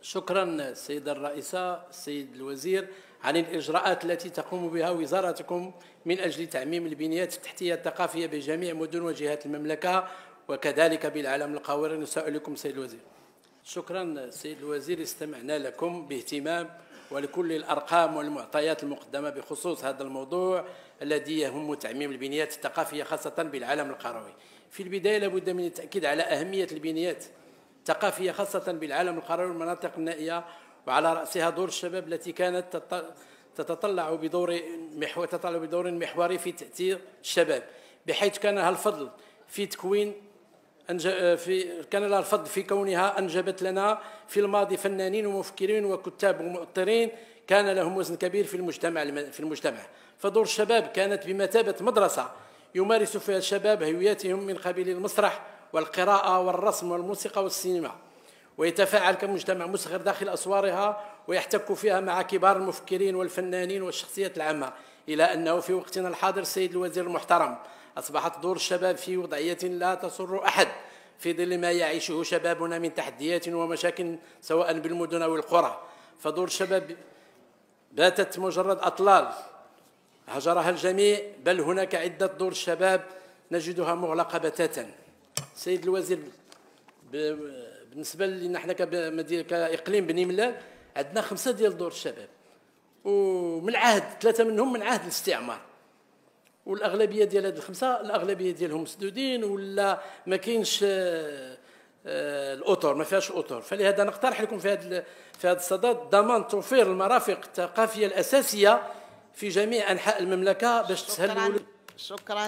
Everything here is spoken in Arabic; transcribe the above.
شكرا السيدة الرئيسة، السيد الوزير، عن الإجراءات التي تقوم بها وزارتكم من أجل تعميم البنيات التحتية الثقافية بجميع مدن وجهات المملكة وكذلك بالعالم القاهري. نسألكم سيد الوزير. شكرا سيد الوزير، استمعنا لكم باهتمام ولكل الأرقام والمعطيات المقدمة بخصوص هذا الموضوع الذي يهم تعميم البنيات الثقافية خاصة بالعالم القروي. في البداية لابد من التأكيد على أهمية البنيات الثقافية خاصة بالعالم القروي والمناطق النائية، وعلى رأسها دور الشباب التي كانت تتطلع بدور محوري في تأثير الشباب، بحيث كان لها الفضل في تكوين في كونها أنجبت لنا في الماضي فنانين ومفكرين وكتاب ومؤطرين كان لهم وزن كبير في المجتمع. فدور الشباب كانت بمثابة مدرسة يمارس فيها الشباب هوياتهم من قبيل المسرح والقراءة والرسم والموسيقى والسينما، ويتفاعل كمجتمع مصغر داخل أسوارها ويحتك فيها مع كبار المفكرين والفنانين والشخصيات العامة، إلى أنه في وقتنا الحاضر سيد الوزير المحترم أصبحت دور الشباب في وضعية لا تسر أحد في ظل ما يعيشه شبابنا من تحديات ومشاكل سواء بالمدن أو القرى. فدور الشباب باتت مجرد أطلال هجرها الجميع، بل هناك عدة دور الشباب نجدها مغلقة بتاتا. سيد الوزير، بالنسبة لنا حنا كإقليم بني ملال عندنا 5 ديال دور الشباب، ومن عهد 3 منهم من عهد الاستعمار، والاغلبيه ديال هاد ال5 الاغلبيه ديالهم مسدودين ولا ما كاينش الاطر، ما فيهاش اطر. فلهذا نقترح لكم في هذا الصدد ضمان توفير المرافق الثقافيه الاساسيه في جميع انحاء المملكه باش تسهل. شكرا.